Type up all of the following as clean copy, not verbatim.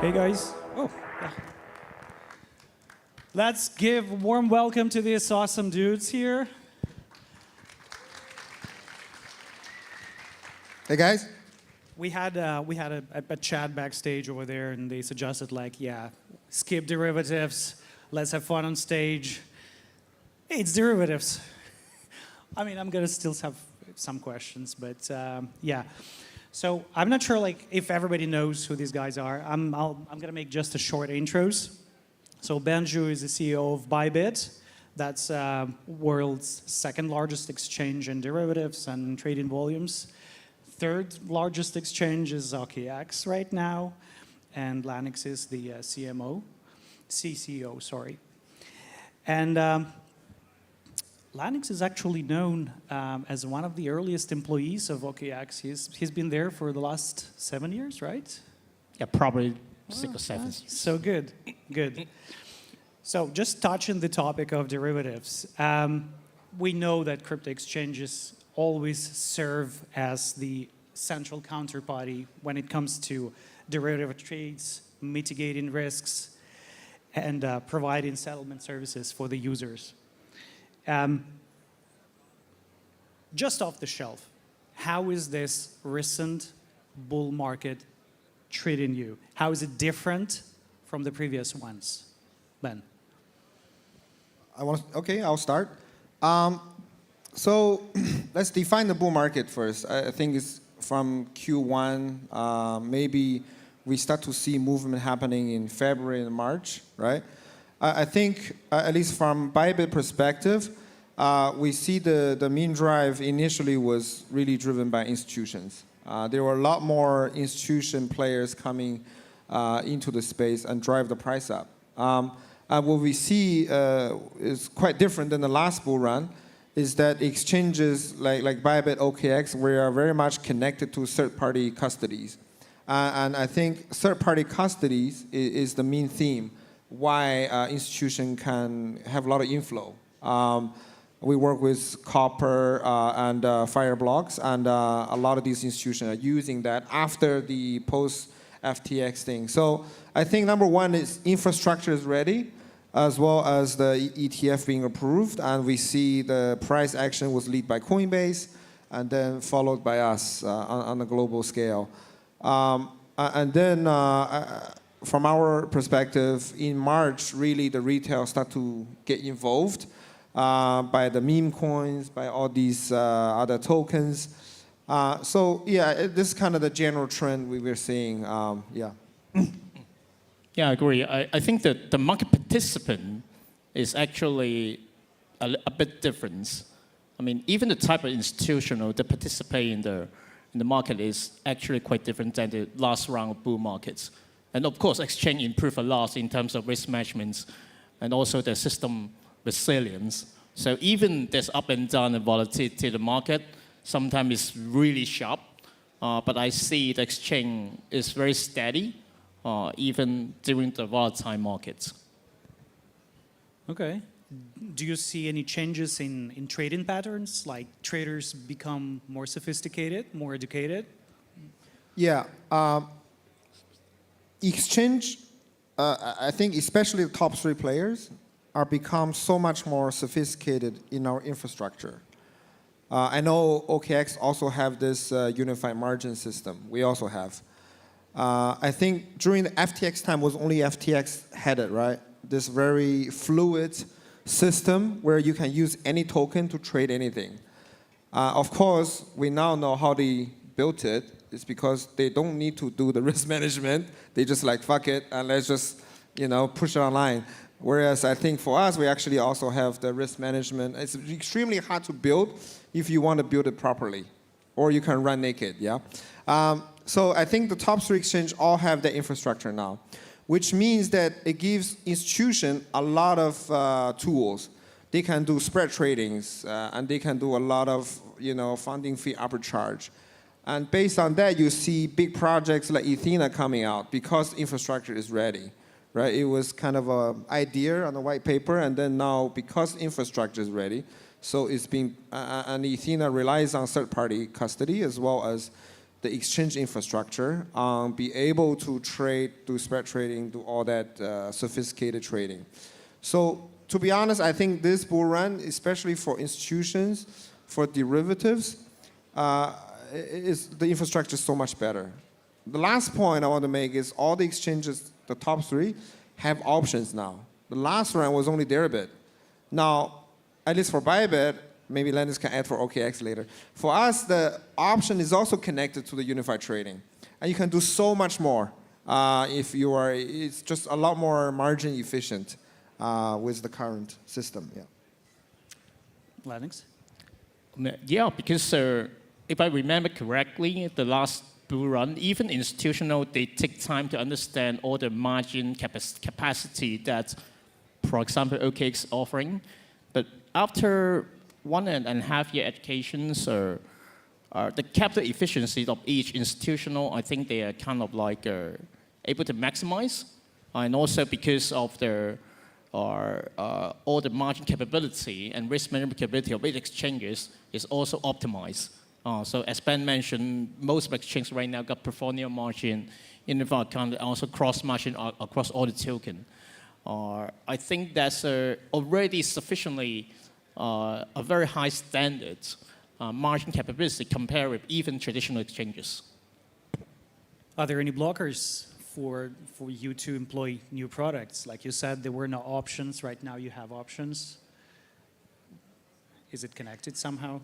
Hey guys. Oh, yeah. Let's give a warm welcome to these awesome dudes here. Hey guys. We had a chat backstage over there, and they suggested like, yeah, skip derivatives. Let's have fun on stage. Hey, it's derivatives. I mean, I'm gonna still have some questions, but yeah. So I'm not sure like if everybody knows who these guys are. I'm gonna make just a short intros. So Benju is the CEO of Bybit. That's world's second largest exchange in derivatives and trading volumes. Third largest exchange is OKX right now, and Lanix is the CCO, sorry. And Lanix is actually known as one of the earliest employees of OKX. He's been there for the last 7 years, right? Yeah, probably 6 or 7. So good, good. So just touching the topic of derivatives, we know that crypto exchanges always serve as the central counterparty when it comes to derivative trades, mitigating risks, and providing settlement services for the users. Just off the shelf, how is this recent bull market treating you? How is it different from the previous ones? Ben? Okay, I'll start. So let's define the bull market first. I think it's from Q1. Maybe we start to see movement happening in February and March, right? I think, at least from Bybit perspective, we see the mean drive initially was really driven by institutions. There were a lot more institution players coming into the space and drive the price up. And what we see is quite different than the last bull run, is that exchanges like Bybit, OKX, we are very much connected to third-party custodies. And I think third-party custodies is the main theme why institution can have a lot of inflow. We work with Copper and Fireblocks, and a lot of these institutions are using that after the post-FTX thing. So I think number one is infrastructure is ready, as well as the ETF being approved, and we see the price action was led by Coinbase, and then followed by us on a global scale. And then from our perspective, in March, really the retail start to get involved by the meme coins, by all these other tokens. So yeah, this is kind of the general trend we were seeing, yeah. Yeah, I agree. I think that the market participant is actually a bit different. I mean, even the type of institutional that participate in the market is actually quite different than the last round of bull markets. And of course, exchange improved a lot in terms of risk management and also the system resilience. So even there's up and down and volatility in the market, sometimes it's really sharp. But I see the exchange is very steady, even during the volatile markets. Okay. Do you see any changes in trading patterns, like traders become more sophisticated, more educated? Yeah. Exchange, I think especially the top 3 players are become so much more sophisticated in our infrastructure. I know OKX also have this unified margin system. We also have. I think during the FTX time was only FTX had it, right? This very fluid system where you can use any token to trade anything. Of course, we now know how they built it. It's because they don't need to do the risk management. They just like, fuck it, and let's just, push it online. Whereas I think for us, we actually also have the risk management. It's extremely hard to build if you want to build it properly, or you can run naked, yeah? So I think the top 3 exchanges all have the infrastructure now, which means that it gives institutions a lot of tools. They can do spread tradings, and they can do a lot of funding fee arbitrage. And based on that, you see big projects like Ethena coming out because infrastructure is ready, right? It was kind of an idea on the white paper, and then now because infrastructure is ready, so it's been, and Ethena relies on third-party custody as well as the exchange infrastructure, be able to trade, do spread trading, do all that sophisticated trading. So to be honest, I think this bull run, especially for institutions, for derivatives, the infrastructure is so much better. The last point I want to make is all the exchanges, the top 3, have options now. The last run was only deribit. Now, at least for Bybit, maybe Landis can add for OKX later. For us, the option is also connected to the unified trading. And you can do so much more if you are, it's just a lot more margin efficient with the current system, yeah. Lennox? Yeah, because if I remember correctly, the last bull run, even institutional, they take time to understand all the margin capacity that, for example, OKX offering. But after 1.5 year educations, the capital efficiency of each institutional, I think they are kind of like able to maximize. And also because of their all the margin capability and risk management capability of each exchanges is also optimized. So as Ben mentioned, most of exchanges right now got portfolio margin in the account, and also cross margin across all the token. I think that's already sufficiently a very high standard margin capability compared with even traditional exchanges. Are there any blockers for you to employ new products? Like you said, there were no options. Right now you have options. Is it connected somehow?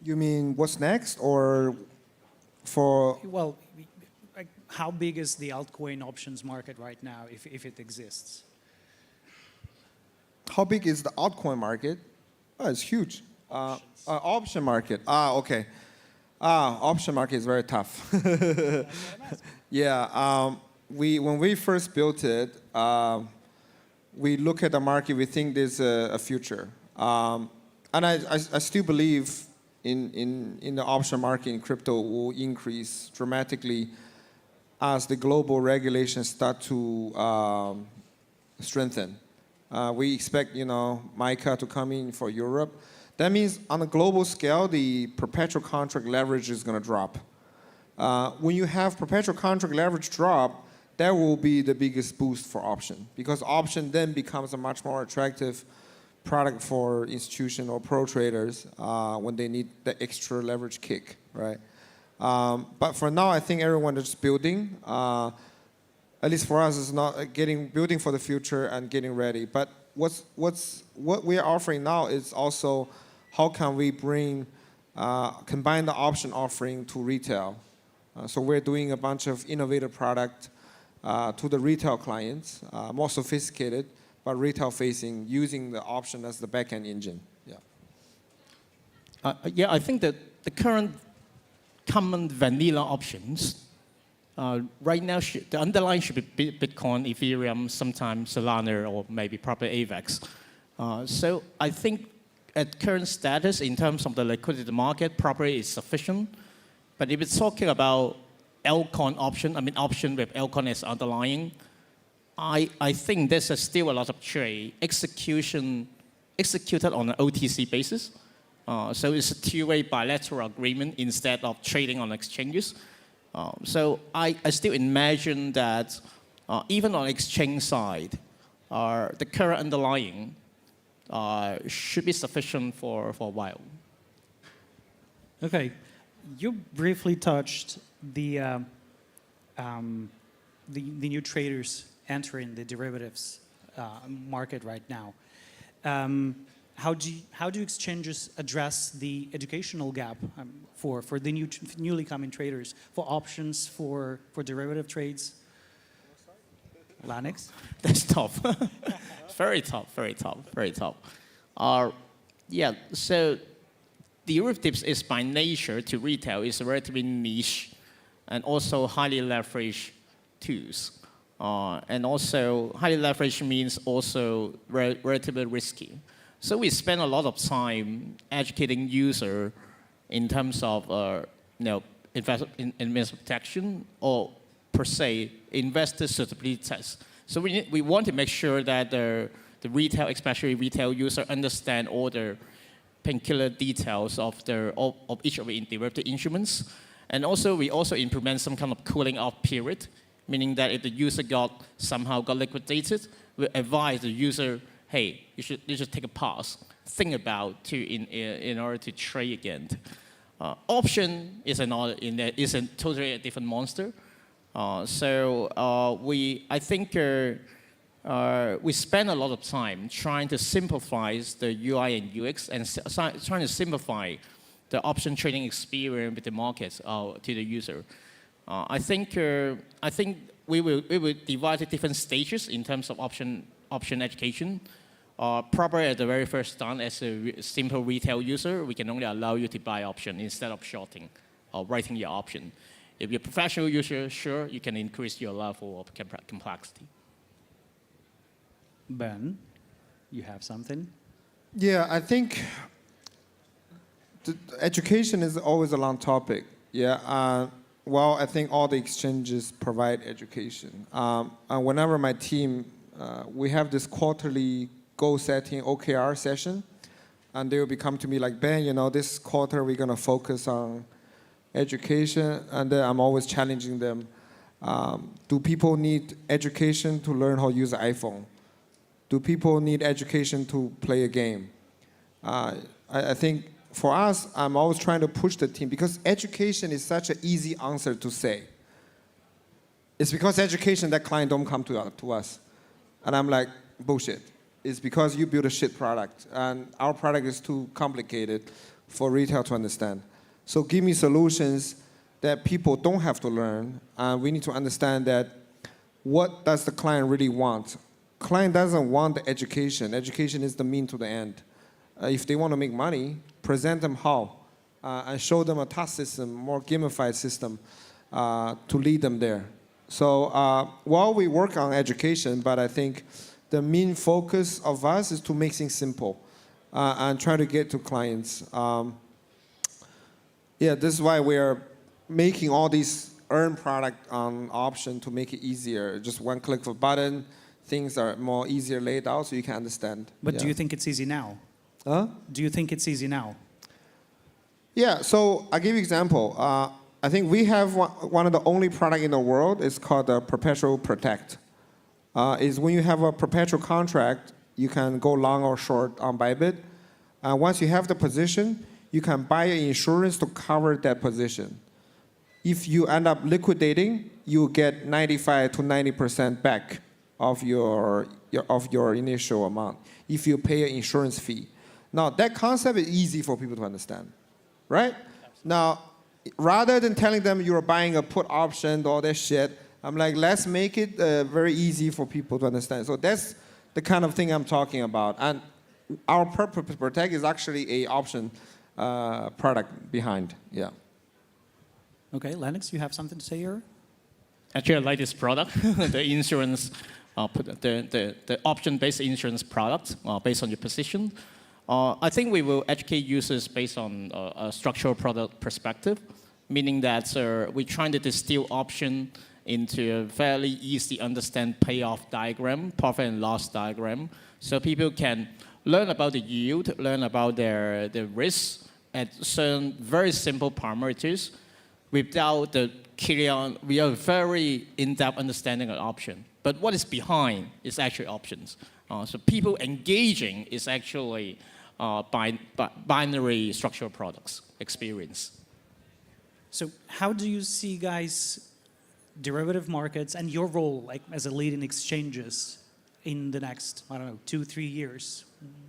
You mean what's next, or for? Well, like, how big is the altcoin options market right now, if it exists? How big is the altcoin market? Oh, it's huge. Option market. Okay. Option market is very tough. Yeah. When we first built it, we look at the market. We think there's a future, and I still believe in the option market in crypto will increase dramatically as the global regulations start to strengthen. We expect, MiCA to come in for Europe. That means on a global scale, the perpetual contract leverage is going to drop. When you have perpetual contract leverage drop, that will be the biggest boost for option, because option then becomes a much more attractive product for institutional or pro traders when they need the extra leverage kick, right? But for now, I think everyone is building. At least for us, it's not building for the future and getting ready. But what we are offering now is also how can we combine the option offering to retail. So we're doing a bunch of innovative product to the retail clients, more sophisticated, but retail facing, using the option as the backend engine. Yeah. Yeah, I think that the current common vanilla options right now, the underlying should be Bitcoin, Ethereum, sometimes Solana, or maybe probably AVAX. So I think at current status, in terms of the liquidity market, probably is sufficient. But if it's talking about altcoin option, option with altcoin as underlying, I think there's still a lot of trade executed on an OTC basis. So it's a two-way bilateral agreement instead of trading on exchanges. So I still imagine that even on exchange side, the current underlying should be sufficient for a while. Okay, you briefly touched the new traders entering the derivatives market right now. How do exchanges address the educational gap for the newly coming traders, for options, for derivative trades? Lanix? That's tough. Very tough. Yeah, so derivatives is by nature to retail is relatively niche and also highly leveraged tools. And also highly leveraged means also relatively risky. So we spend a lot of time educating user in terms of investment protection, or per se investor suitability test. So we want to make sure that the retail, especially retail user, understand all the particular details of each of the derivative instruments, And also, we also implement some kind of cooling off period, meaning that if the user somehow got liquidated, we advise the user, hey, you should take a pause, think about in order to trade again. Option is a totally different monster. I think we spend a lot of time trying to simplify the UI and UX and trying to simplify the option trading experience with the markets to the user. I think we will divide it different stages in terms of option education. Probably at the very first time, as a simple retail user, we can only allow you to buy option instead of shorting or writing your option. If you're a professional user, sure, you can increase your level of complexity. Ben, you have something? Yeah, I think education is always a long topic. Yeah. Well, I think all the exchanges provide education. And whenever my team, we have this quarterly goal-setting OKR session, and they will come to me like, Ben, this quarter we're going to focus on education, and then I'm always challenging them. Do people need education to learn how to use an iPhone? Do people need education to play a game? I think for us, I'm always trying to push the team because education is such an easy answer to say. It's because education that client don't come to us. And I'm like, bullshit. It's because you build a shit product, and our product is too complicated for retail to understand. So give me solutions that people don't have to learn, and we need to understand that what does the client really want? Client doesn't want the education. Education is the mean to the end. If they want to make money, present them how, and show them a task system, more gamified system to lead them there. So while we work on education, but I think the main focus of us is to make things simple and try to get to clients. Yeah, this is why we are making all these earn product on option to make it easier. Just one click of a button, things are more easier laid out so you can understand. But do you think it's easy now? Huh? Do you think it's easy now? Yeah, so I'll give you an example. I think we have one of the only product in the world. It's called the Perpetual Protect. Is when you have a perpetual contract, you can go long or short on Bybit. Once you have the position, you can buy insurance to cover that position. If you end up liquidating, you get 95 to 90% back of your initial amount if you pay an insurance fee. Now, that concept is easy for people to understand, right? Absolutely. Now, rather than telling them you're buying a put option, all that shit, I'm like, let's make it very easy for people to understand. So that's the kind of thing I'm talking about. And our Purpose Protect is actually a option product behind, yeah. Okay, Lennox, you have something to say here? Actually, I like this product, the insurance, the option-based insurance product based on your position. I think we will educate users based on a structural product perspective, meaning that we're trying to distill option into a fairly easy understand payoff diagram, profit and loss diagram, so people can learn about the yield, learn about their risk at certain very simple parameters without we have a very in-depth understanding of option. But what is behind is actually options. So people engaging is actually binary structural products experience. So how do you see, guys, derivative markets and your role like as a lead in exchanges in the next, 2-3 years?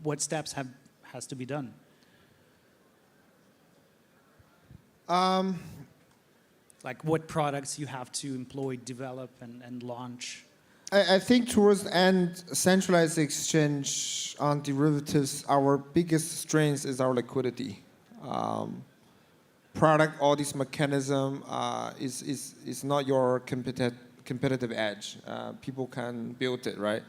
What steps has to be done? Like what products you have to employ, develop, and launch? I think towards the end, centralized exchange on derivatives, our biggest strength is our liquidity. Product, all this mechanism is not your competitive edge. People can build it, right?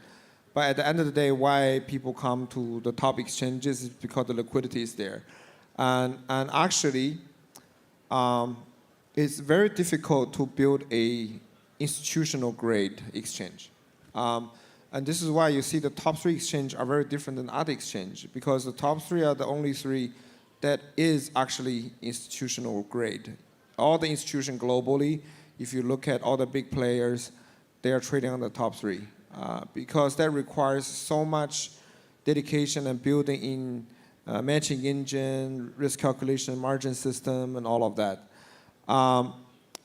But at the end of the day, why people come to the top exchanges is because the liquidity is there. And actually, it's very difficult to build a institutional grade exchange. And this is why you see the top 3 exchange are very different than other exchange, because the top 3 are the only 3 that is actually institutional grade. all the institutions globally, if you look at all the big players, they are trading on the top 3 because that requires so much dedication and building in matching engine, risk calculation, margin system, and all of that.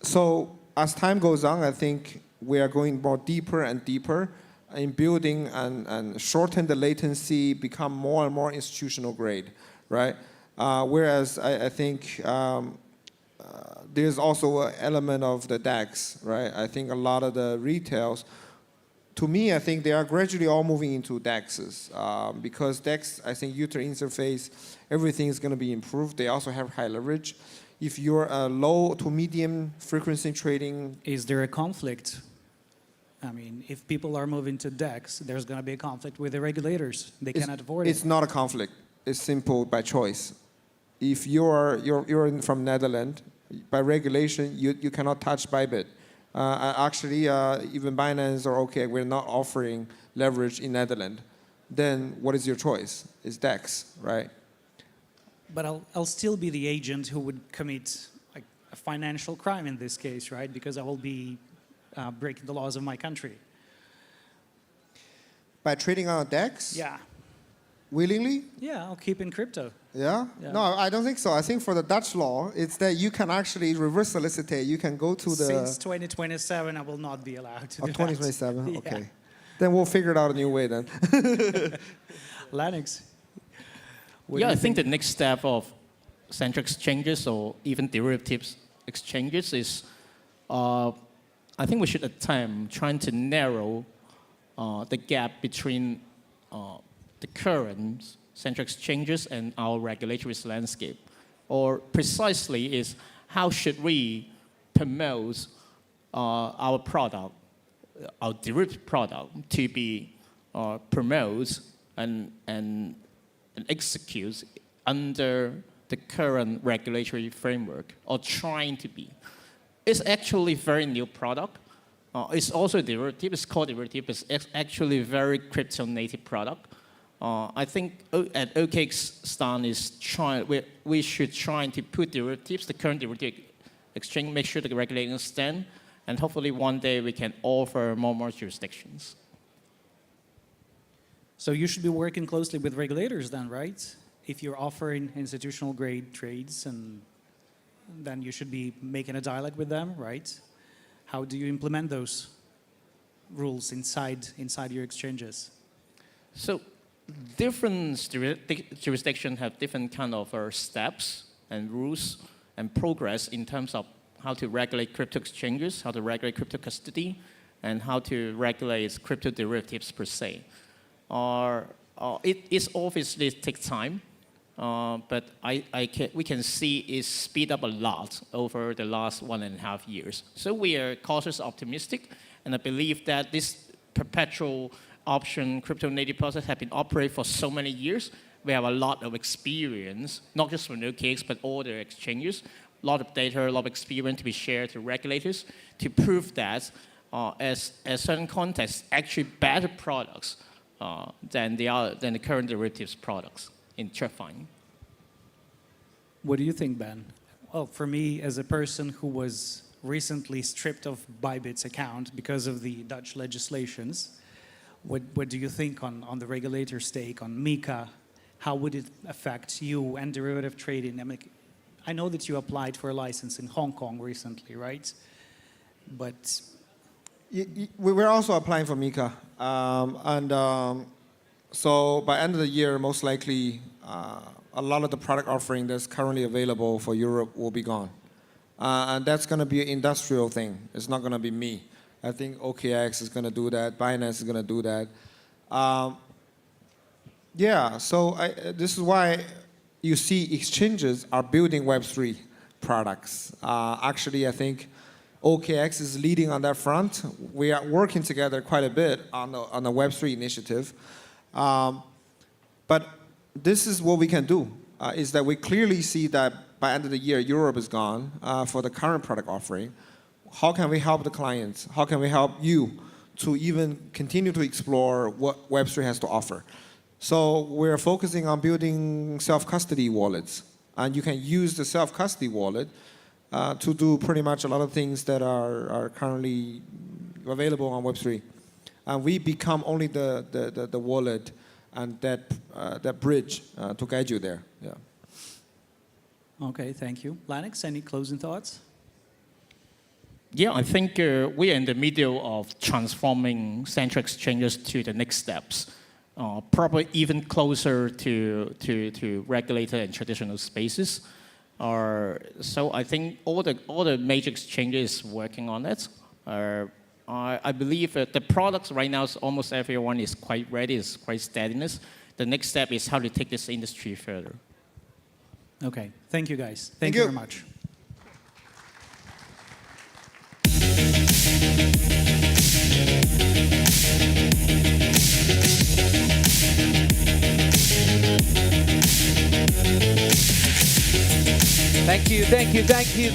So as time goes on, I think we are going more deeper and deeper in building and shorten the latency, become more and more institutional grade, right? Whereas I think there's also an element of the DEX, right? I think a lot of the retails, to me, I think they are gradually all moving into DEXs because DEX, I think user interface, everything is going to be improved. They also have high leverage. If you're a low to medium frequency trading, Is there a conflict? I mean, if people are moving to DEX, there's going to be a conflict with the regulators. They cannot avoid it. it's not a conflict. It's simple by choice. If you're from Netherlands, by regulation, you cannot touch Bybit. Actually, even Binance or OKX, we're not offering leverage in Netherlands. Then what is your choice? It's DEX, right? But I'll still be the agent who would commit like a financial crime in this case, right? Because I will be breaking the laws of my country. By trading on DEX? Yeah. Willingly? Yeah, I'll keep in crypto. Yeah? Yeah. No, I don't think so. I think for the Dutch law, it's that you can actually reverse solicitate. You can go to the... Since 2027, I will not be allowed to do 2027? that. Okay. Yeah. Then we'll figure it out a new way then. Lennox. what do Yeah, you I think the next step of central exchanges or even derivatives exchanges is, I think we should attempt trying to narrow the gap between the current central exchanges and our regulatory landscape. Or precisely is how should we promote our product, our derivative product to be promoted and execute under the current regulatory framework, or trying to be. It's actually a very new product. It's also a derivative. It's called derivative. It's actually a very crypto-native product. I think at OKX stand is we should try to put derivatives, the current derivative exchange, make sure the regulators stand, and hopefully one day we can offer more jurisdictions. So you should be working closely with regulators then, right? If you're offering institutional grade trades, and then you should be making a dialogue with them, right? How do you implement those rules inside your exchanges? So different jurisdictions have different kind of steps and rules and progress in terms of how to regulate crypto exchanges, how to regulate crypto custody, and how to regulate crypto derivatives per se. It obviously takes time, but we can see it speed up a lot over the last 1.5 years. So we are cautiously optimistic, and I believe that this perpetual option crypto native process has been operating for so many years. We have a lot of experience, not just from OKX, but all the exchanges, a lot of data, a lot of experience to be shared to regulators to prove that as certain contexts, actually better products than the current derivatives products in TradFi. What do you think, Ben? Well, for me, as a person who was recently stripped of Bybit's account because of the Dutch legislations, what do you think on the regulator's take on MiCA? How would it affect you and derivative trading? I mean, I know that you applied for a license in Hong Kong recently, right? But we're also applying for MiCA. So by end of the year, most likely, a lot of the product offering that's currently available for Europe will be gone. And that's going to be an industrial thing. It's not going to be me. I think OKX is going to do that. Binance is going to do that. Yeah, so this is why you see exchanges are building Web3 products. Actually, I think OKX is leading on that front. We are working together quite a bit on the Web3 initiative. But this is what we can do, is that we clearly see that by end of the year, Europe is gone for the current product offering. How can we help the clients? How can we help you to even continue to explore what Web3 has to offer? So we're focusing on building self-custody wallets. And you can use the self-custody wallet to do pretty much a lot of things that are currently available on Web3. And we become only the wallet and that bridge to guide you there. Yeah. Okay, thank you. Lanix, any closing thoughts? Yeah, I think we are in the middle of transforming central exchanges to the next steps, probably even closer to regulated and traditional spaces. So I think all the major exchanges working on it. I believe the products right now, almost everyone is quite ready, is quite steadiness. The next step is how to take this industry further. Okay, thank you guys. Thank you very much. Thank you, thank you, thank you.